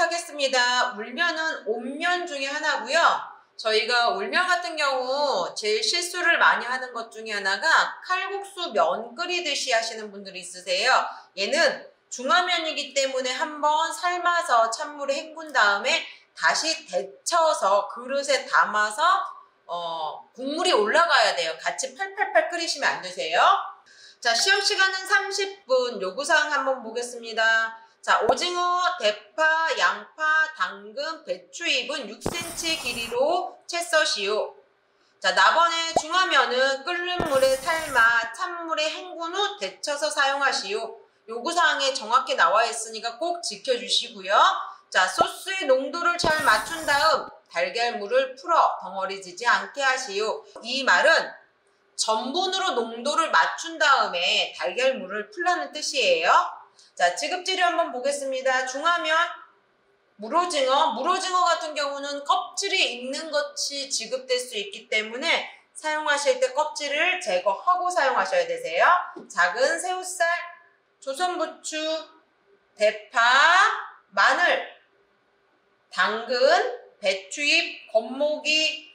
하겠습니다. 울면은 온면 중에 하나고요. 저희가 울면 같은 경우 제일 실수를 많이 하는 것 중에 하나가 칼국수 면 끓이듯이 하시는 분들이 있으세요. 얘는 중화면이기 때문에 한번 삶아서 찬물에 헹군 다음에 다시 데쳐서 그릇에 담아서 국물이 올라가야 돼요. 같이 팔팔팔 끓이시면 안 되세요. 자, 시험 시간은 30분. 요구사항 한번 보겠습니다. 자, 오징어, 대파, 양파, 당근, 배추잎은 6cm 길이로 채 써시오. 자, 나번에 중화면은 끓는 물에 삶아 찬물에 헹군 후 데쳐서 사용하시오. 요구사항에 정확히 나와 있으니까 꼭 지켜주시고요. 자, 소스의 농도를 잘 맞춘 다음 달걀물을 풀어 덩어리지지 않게 하시오. 이 말은 전분으로 농도를 맞춘 다음에 달걀물을 풀라는 뜻이에요. 자, 지급재료 한번 보겠습니다. 중화면, 물오징어 같은 경우는 껍질이 있는 것이 지급될 수 있기 때문에 사용하실 때 껍질을 제거하고 사용하셔야 되세요. 작은 새우살, 조선부추, 대파, 마늘, 당근, 배추잎, 겉모기,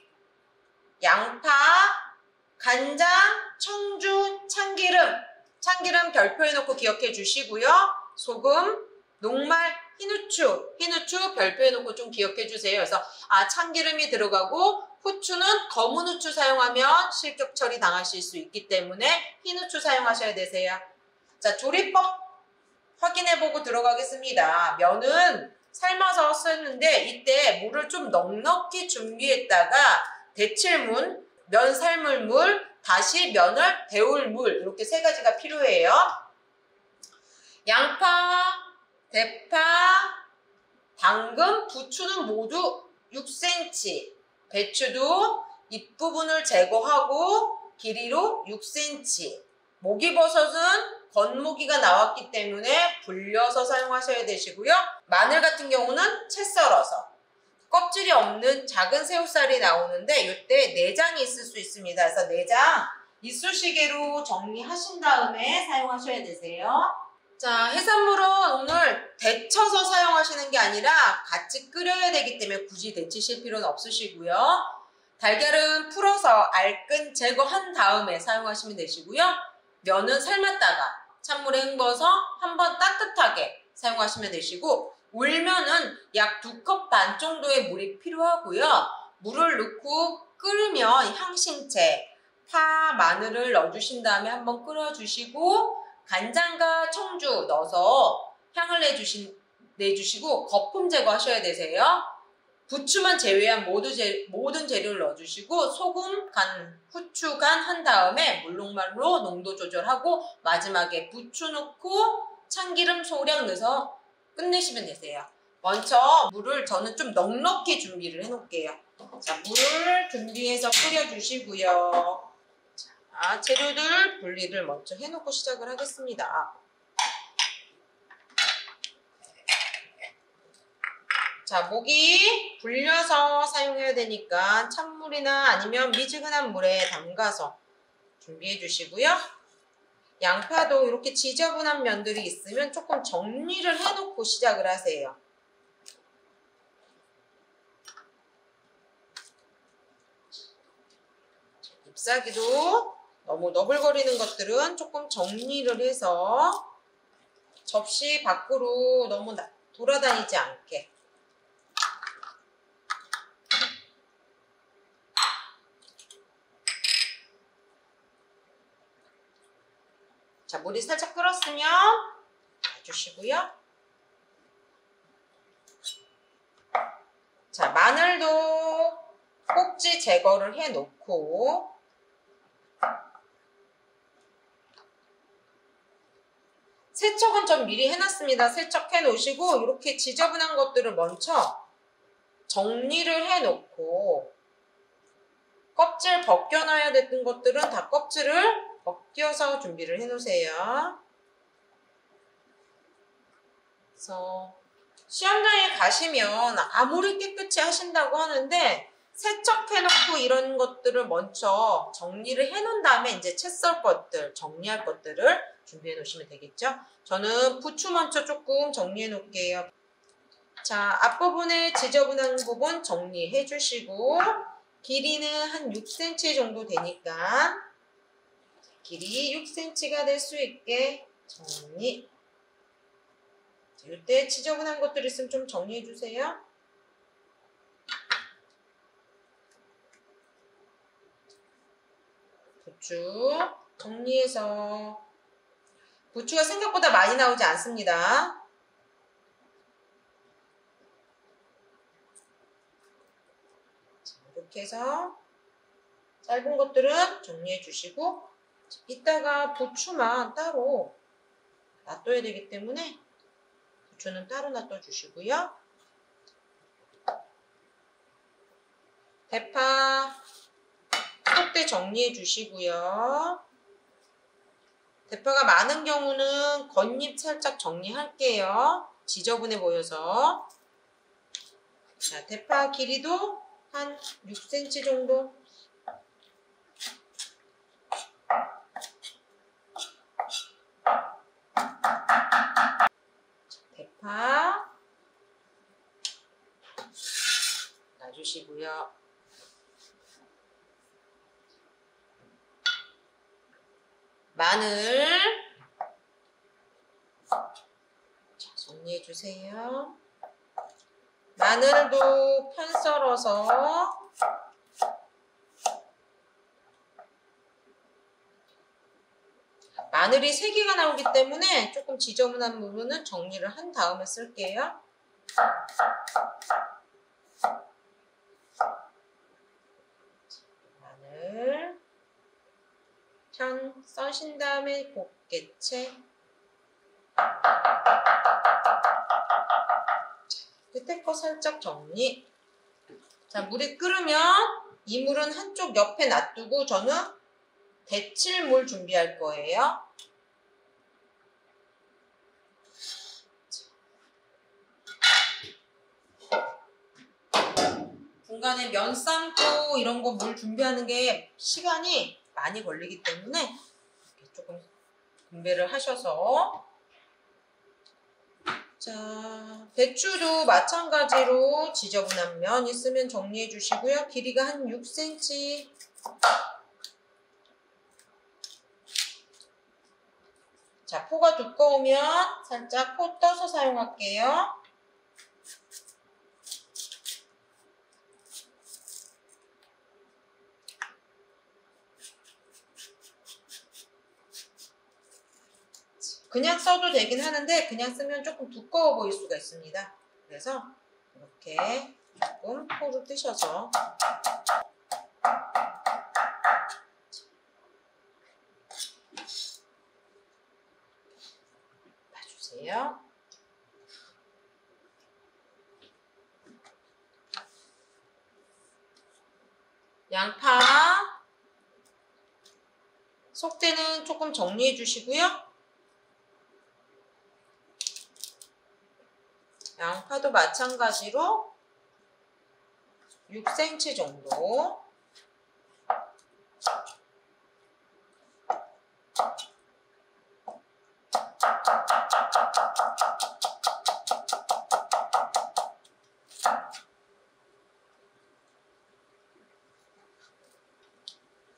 양파, 간장, 청주, 참기름 별표해놓고 기억해 주시고요. 소금, 녹말, 흰후추 별표해놓고 좀 기억해 주세요. 그래서 참기름이 들어가고 후추는 검은 후추 사용하면 실격 처리 당하실 수 있기 때문에 흰후추 사용하셔야 되세요. 자, 조리법 확인해보고 들어가겠습니다. 면은 삶아서 썼는데 이때 물을 좀 넉넉히 준비했다가 데칠 면 삶을 물, 다시 면을 데울 물, 이렇게 세 가지가 필요해요. 양파, 대파, 당근, 부추는 모두 6cm, 배추도 잎부분을 제거하고 길이로 6cm, 목이버섯은 겉모기가 나왔기 때문에 불려서 사용하셔야 되시고요. 마늘 같은 경우는 채 썰어서, 껍질이 없는 작은 새우살이 나오는데 이때 내장이 있을 수 있습니다. 그래서 내장 이쑤시개로 정리하신 다음에 사용하셔야 되세요. 자, 해산물은 오늘 데쳐서 사용하시는 게 아니라 같이 끓여야 되기 때문에 굳이 데치실 필요는 없으시고요. 달걀은 풀어서 알끈 제거한 다음에 사용하시면 되시고요. 면은 삶았다가 찬물에 헹궈서 한번 따뜻하게 사용하시면 되시고, 울면은 약 2컵 반 정도의 물이 필요하고요. 물을 넣고 끓으면 향신채, 파, 마늘을 넣어주신 다음에 한번 끓여주시고 간장과 청주 넣어서 향을 내주시고 거품 제거하셔야 되세요. 부추만 제외한 모든 재료를 넣어주시고 소금, 간, 후추, 간 한 다음에 물녹말로 농도 조절하고 마지막에 부추 넣고 참기름 소량 넣어서 끝내시면 되세요. 먼저 물을 저는 좀 넉넉히 준비를 해놓을게요. 자, 물을 준비해서 끓여주시고요. 자, 재료들 분리를 먼저 해놓고 시작을 하겠습니다. 자, 목이 불려서 사용해야 되니까 찬물이나 아니면 미지근한 물에 담가서 준비해 주시고요. 양파도 이렇게 지저분한 면들이 있으면 조금 정리를 해놓고 시작을 하세요. 잎사귀도 너무 너불거리는 것들은 조금 정리를 해서 접시 밖으로 너무 돌아다니지 않게. 자, 물이 살짝 끓었으면 놔주시고요. 자, 마늘도 꼭지 제거를 해 놓고 세척은 좀 미리 해놨습니다. 세척해 놓으시고 이렇게 지저분한 것들을 먼저 정리를 해 놓고 껍질 벗겨놔야 됐던 것들은 다 껍질을 벗겨서 준비를 해 놓으세요. 그래서 시험장에 가시면 아무리 깨끗이 하신다고 하는데 세척해 놓고 이런 것들을 먼저 정리를 해 놓은 다음에 이제 채 썰 것들, 정리할 것들을 준비해 놓으시면 되겠죠. 저는 부추 먼저 조금 정리해 놓을게요. 자, 앞부분에 지저분한 부분 정리해 주시고 길이는 한 6cm 정도 되니까 길이 6cm가 될 수 있게 정리. 이때 지저분한 것들 있으면 좀 정리해 주세요. 부추 정리해서 부추가 생각보다 많이 나오지 않습니다. 이렇게 해서 짧은 것들은 정리해 주시고 이따가 부추만 따로 놔둬야 되기 때문에 부추는 따로 놔둬 주시고요. 대파 속대 정리해 주시고요. 대파가 많은 경우는 겉잎 살짝 정리할게요. 지저분해 보여서. 자, 대파 길이도 한 6cm 정도. 대파 놔주시고요. 마늘 자, 정리해 주세요. 마늘도 편 썰어서 마늘이 3개가 나오기 때문에 조금 지저분한 부분은 정리를 한 다음에 쓸게요. 마늘 편 써신 다음에 곱게채 끝에 거 살짝 정리. 자, 물이 끓으면 이 물은 한쪽 옆에 놔두고 저는 데칠 물 준비할 거예요. 중간에 면 삶고 이런 거 물 준비하는 게 시간이 많이 걸리기 때문에 이렇게 조금 분배를 하셔서 자, 배추도 마찬가지로 지저분한 면 있으면 정리해 주시고요. 길이가 한 6cm. 자, 포가 두꺼우면 살짝 포 떠서 사용할게요. 그냥 써도 되긴 하는데 그냥 쓰면 조금 두꺼워 보일 수가 있습니다. 그래서 이렇게 조금 포를 뜨셔서 봐주세요. 양파 속대는 조금 정리해 주시고요. 양파도 마찬가지로 6cm 정도.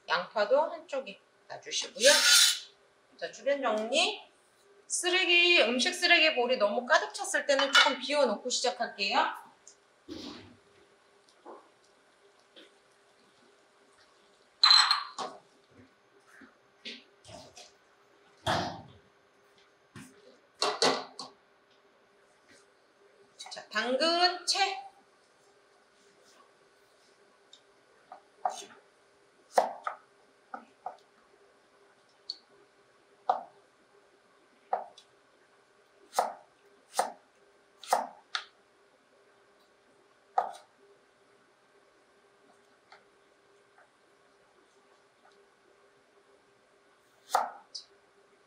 양파도 한쪽에 놔주시고요. 자, 주변 정리. 쓰레기, 음식 쓰레기 볼이 너무 가득 찼을 때는 조금 비워놓고 시작할게요. 자, 당근, 채.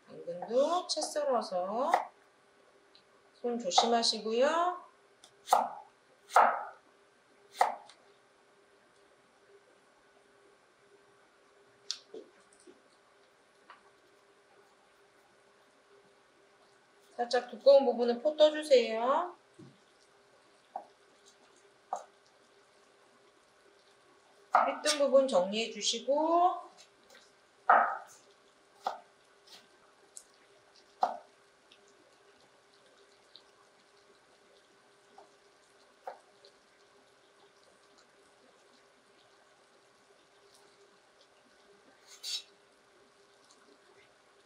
당근도 채 썰어서 손 조심하시고요. 살짝 두꺼운 부분은 포 떠주세요. 삐뚤 부분 정리해 주시고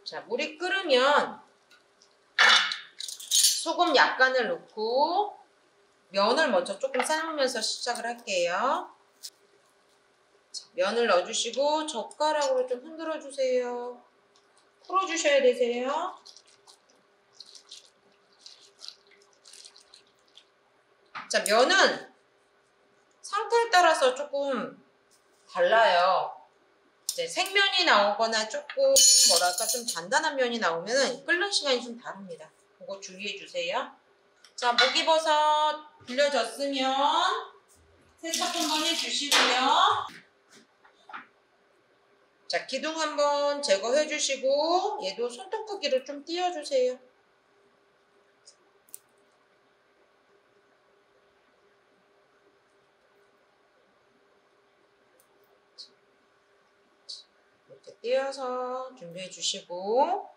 자, 물이 끓으면 소금 약간을 넣고 면을 먼저 조금 삶으면서 시작을 할게요. 자, 면을 넣어주시고 젓가락으로 좀 흔들어 주세요. 풀어주셔야 되세요. 자, 면은 상태에 따라서 조금 달라요. 이제 생면이 나오거나 조금 뭐랄까 좀 단단한 면이 나오면 끓는 시간이 좀 다릅니다. 그거 주의해 주세요. 자, 목이버섯 불려졌으면 세척 한번 해주시고요. 자, 기둥 한번 제거해 주시고 얘도 손톱 크기로 좀 띄워주세요. 이렇게 띄어서 준비해 주시고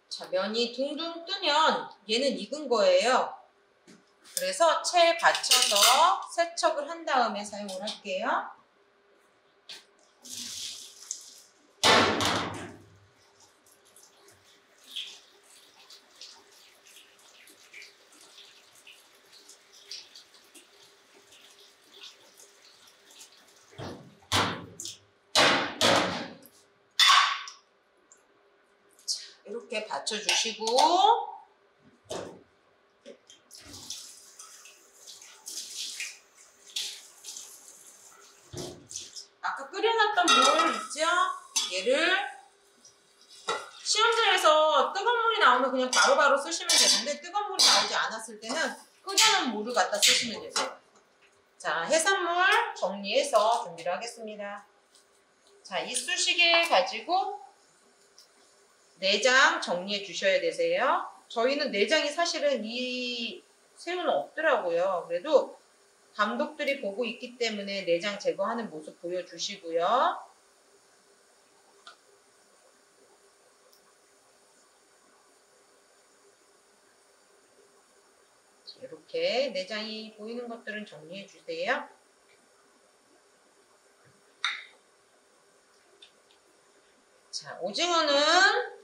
자, 면이 둥둥 뜨면 얘는 익은 거예요. 그래서 체에 받쳐서 세척을 한 다음에 사용을 할게요. 이렇게 받쳐주시고 아까 끓여놨던 물 있죠? 얘를 시험장에서 뜨거운 물이 나오면 그냥 바로바로 쓰시면 되는데 뜨거운 물이 나오지 않았을 때는 끓여놓은 물을 갖다 쓰시면 되세요. 자, 해산물 정리해서 준비를 하겠습니다. 자, 이쑤시개 가지고 내장 정리해 주셔야 되세요. 저희는 내장이 사실은 이 새우는 없더라고요. 그래도 감독들이 보고 있기 때문에 내장 제거하는 모습 보여주시고요. 이렇게 내장이 보이는 것들은 정리해 주세요. 자, 오징어는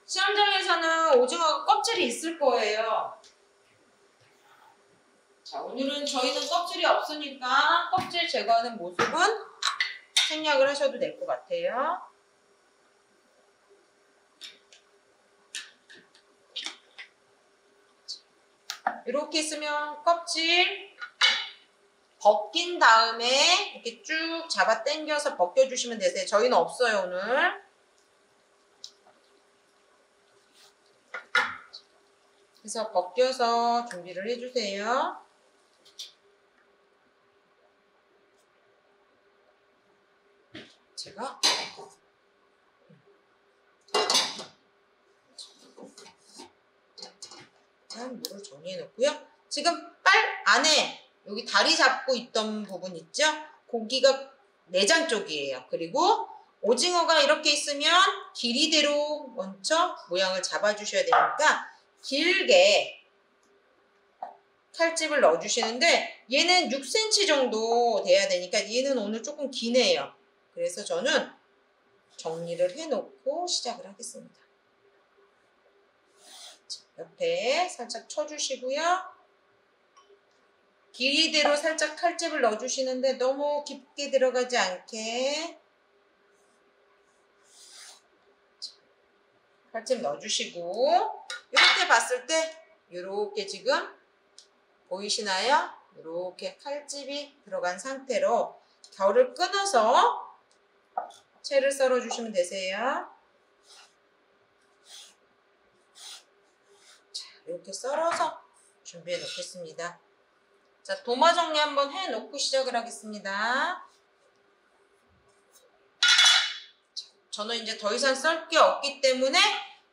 시험장에서는 오징어 껍질이 있을 거예요. 자, 오늘은 저희는 껍질이 없으니까 껍질 제거하는 모습은 생략을 하셔도 될 것 같아요. 이렇게 있으면 껍질 벗긴 다음에 이렇게 쭉 잡아 당겨서 벗겨주시면 되세요. 저희는 없어요, 오늘. 그래서 벗겨서 준비를 해주세요. 제가 물을 정리해 놓고요. 지금 빨 안에 여기 다리 잡고 있던 부분 있죠? 고기가 내장 쪽이에요. 그리고 오징어가 이렇게 있으면 길이대로 먼저 모양을 잡아주셔야 되니까 길게 칼집을 넣어주시는데 얘는 6cm 정도 돼야 되니까 얘는 오늘 조금 기네요. 그래서 저는 정리를 해놓고 시작을 하겠습니다. 옆에 살짝 쳐주시고요. 길이대로 살짝 칼집을 넣어주시는데 너무 깊게 들어가지 않게 칼집 넣어주시고 이렇게 봤을 때 이렇게 지금 보이시나요? 이렇게 칼집이 들어간 상태로 결을 끊어서 채를 썰어주시면 되세요. 자, 이렇게 썰어서 준비해 놓겠습니다. 자, 도마 정리 한번 해 놓고 시작을 하겠습니다. 저는 이제 더 이상 썰 게 없기 때문에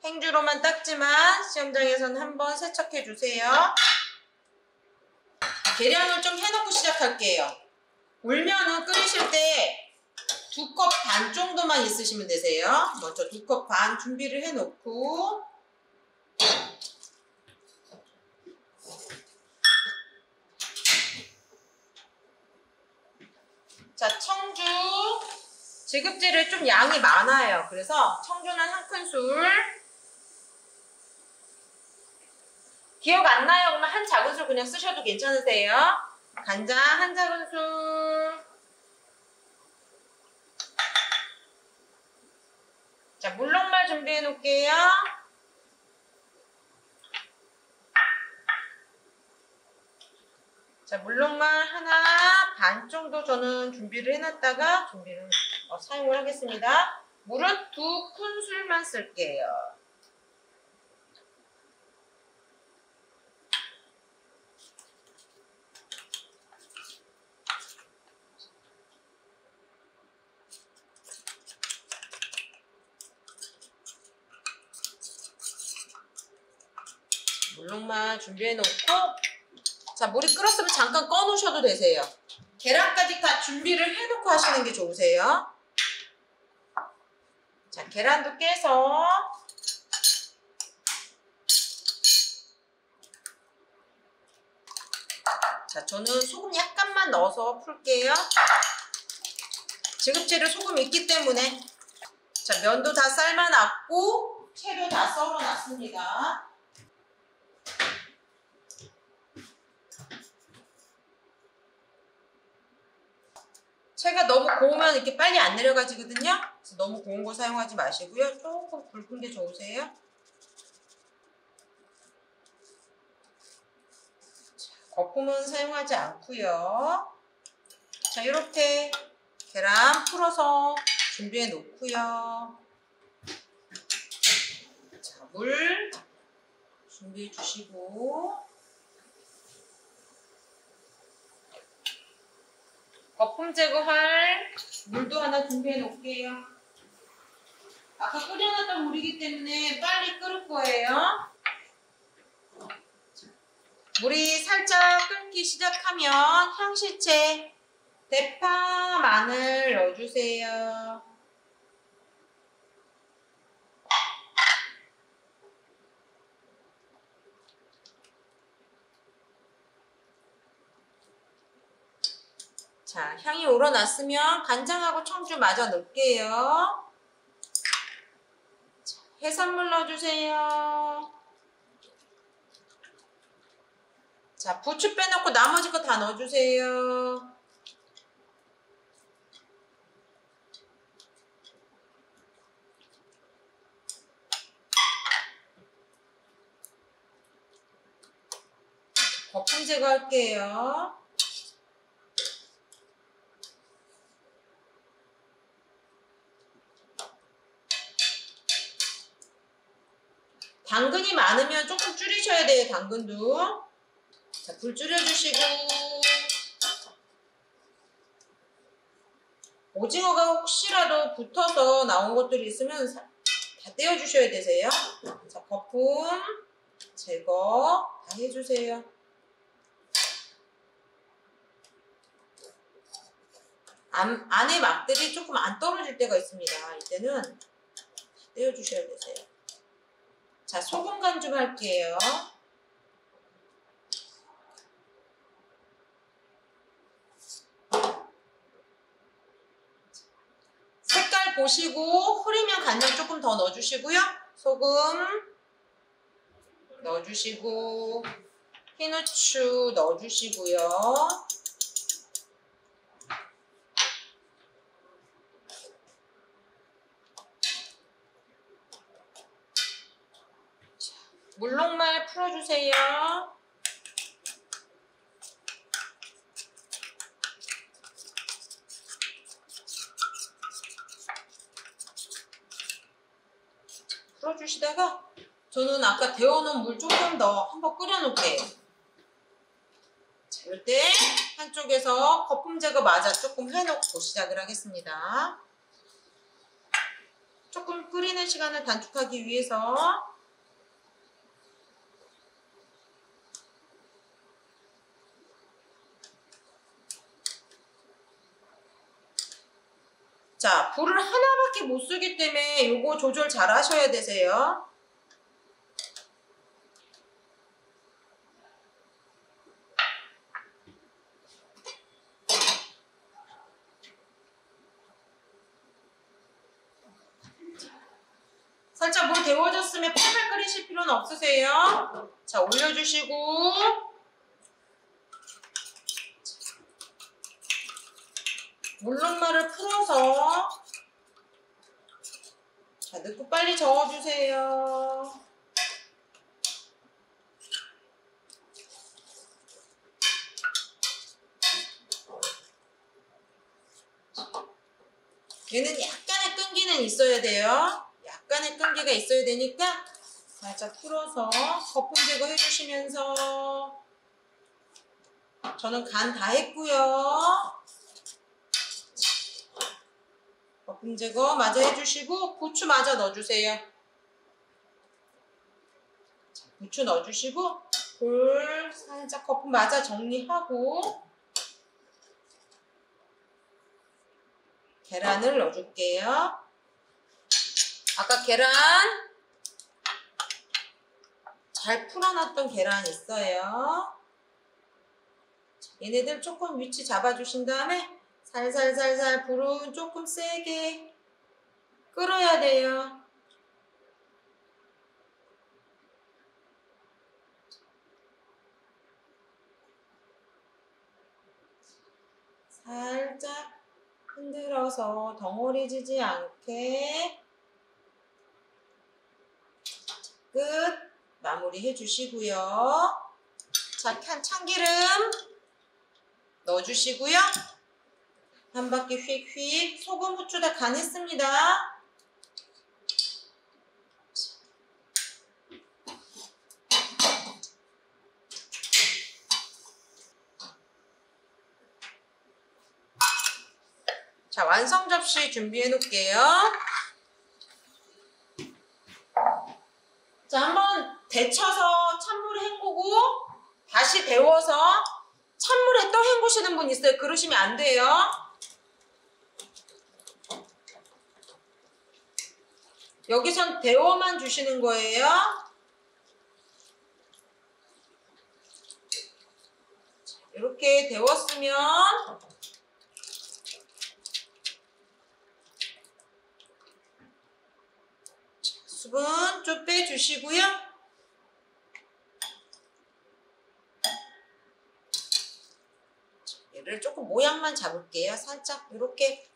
행주로만 닦지만 시험장에서는 한번 세척해 주세요. 계량을 좀 해놓고 시작할게요. 울면은 끓이실 때 2컵 반 정도만 있으시면 되세요. 먼저 2컵 반 준비를 해놓고, 자, 청주 지급제를 좀 양이 많아요. 그래서 청주는 1큰술. 기억 안 나요? 그러면 한 작은술 그냥 쓰셔도 괜찮으세요. 간장 한 작은술. 자, 물녹말 준비해 놓을게요. 자, 물녹말 하나 반 정도 저는 준비를 해놨다가 사용을 하겠습니다. 물은 2큰술만 쓸게요. 물녹말 준비해 놓고, 자, 물이 끓었으면 잠깐 꺼 놓으셔도 되세요. 계란까지 다 준비를 해 놓고 하시는 게 좋으세요. 자, 계란도 깨서, 자, 저는 소금 약간만 넣어서 풀게요. 지급채를 소금 있기 때문에. 자, 면도 다 삶아놨고 채도 다 썰어놨습니다. 채가 너무 고우면 이렇게 빨리 안 내려가지거든요. 그래서 너무 고운 거 사용하지 마시고요. 조금 굵은 게 좋으세요. 자, 거품은 사용하지 않고요. 자, 이렇게 계란 풀어서 준비해 놓고요. 자, 물 준비해 주시고, 거품 제거할 물도 하나 준비해 놓을게요. 아까 끓여놨던 물이기 때문에 빨리 끓을 거예요. 물이 살짝 끓기 시작하면 향신채, 대파, 마늘 넣어주세요. 자, 향이 우러났으면 간장하고 청주 마저 넣을게요. 자, 해산물 넣어주세요. 자, 부추 빼놓고 나머지 거 다 넣어주세요. 거품 제거할게요. 당근이 많으면 조금 줄이셔야 돼요, 당근도. 자, 불 줄여주시고, 오징어가 혹시라도 붙어서 나온 것들이 있으면 다 떼어주셔야 되세요. 자, 거품 제거 다 해주세요. 안에 막들이 조금 안 떨어질 때가 있습니다. 이때는 다 떼어주셔야 되세요. 자, 소금 간 좀 할게요. 색깔 보시고 흐리면 간장 조금 더 넣어주시고요. 소금 넣어주시고 흰후추 넣어주시고요. 물녹말 풀어주세요. 풀어주시다가 저는 아까 데워놓은 물 조금 더 한번 끓여놓을게요. 자, 이럴 때 한쪽에서 거품 제거 마저 조금 해놓고 시작을 하겠습니다. 조금 끓이는 시간을 단축하기 위해서 자, 불을 하나밖에 못 쓰기 때문에 요거 조절 잘 하셔야 되세요. 살짝 물 데워졌으면 팍팍 끓이실 필요는 없으세요. 자, 올려주시고 물론말을 풀어서 자, 넣고 빨리 저어주세요. 얘는 약간의 끈기는 있어야 돼요. 약간의 끈기가 있어야 되니까 살짝 풀어서 거품 제거 해주시면서 저는 간 다 했고요. 거품 제거 마저 해주시고 부추 마저 넣어주세요. 부추 넣어주시고 불 살짝 거품 마저 정리하고 계란을 넣어줄게요. 아까 계란 잘 풀어놨던 계란 있어요. 얘네들 조금 위치 잡아주신 다음에 살살살살 불은 조금 세게 끓어야 돼요. 살짝 흔들어서 덩어리 지지 않게 끝 마무리 해주시고요. 자, 참기름 넣어주시고요. 한 바퀴 휙휙 소금, 후추 다 간했습니다. 자, 완성 접시 준비해 놓을게요. 자, 한번 데쳐서 찬물에 헹구고 다시 데워서 찬물에 또 헹구시는 분 있어요. 그러시면 안 돼요. 여기선 데워만 주시는 거예요. 이렇게 데웠으면 수분 좀 빼주시고요. 얘를 조금 모양만 잡을게요. 살짝 이렇게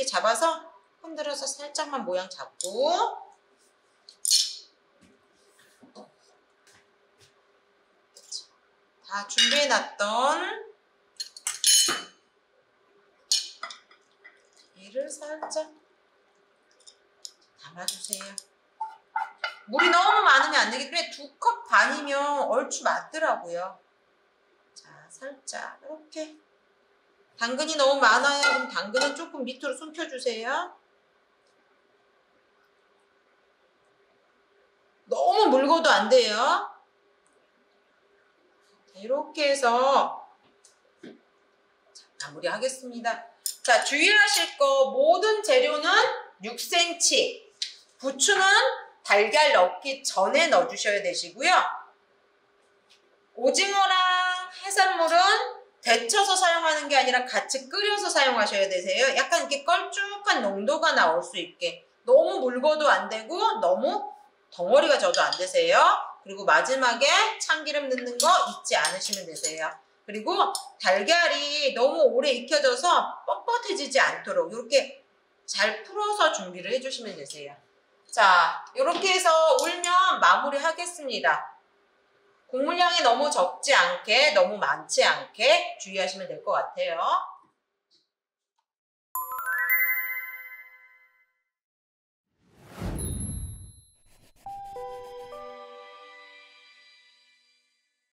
잡아서 흔들어서 살짝만 모양 잡고 다 준비해놨던 얘를 살짝 담아주세요. 물이 너무 많으면 안 되기 때문에 2컵 반이면 얼추 맞더라고요. 자, 살짝 이렇게 당근이 너무 많아요. 그럼 당근은 조금 밑으로 숨겨주세요. 너무 묽어도 안 돼요. 이렇게 해서 마무리 하겠습니다. 자, 주의하실 거 모든 재료는 6cm, 부추는 달걀 넣기 전에 넣어주셔야 되시고요. 오징어랑 해산물은 데쳐서 사용하는 게 아니라 같이 끓여서 사용하셔야 되세요. 약간 이렇게 걸쭉한 농도가 나올 수 있게. 너무 묽어도 안 되고 너무 덩어리가 져도 안 되세요. 그리고 마지막에 참기름 넣는 거 잊지 않으시면 되세요. 그리고 달걀이 너무 오래 익혀져서 뻣뻣해지지 않도록 이렇게 잘 풀어서 준비를 해주시면 되세요. 자, 이렇게 해서 울면 마무리 하겠습니다. 국물량이 너무 적지 않게, 너무 많지 않게 주의하시면 될 것 같아요.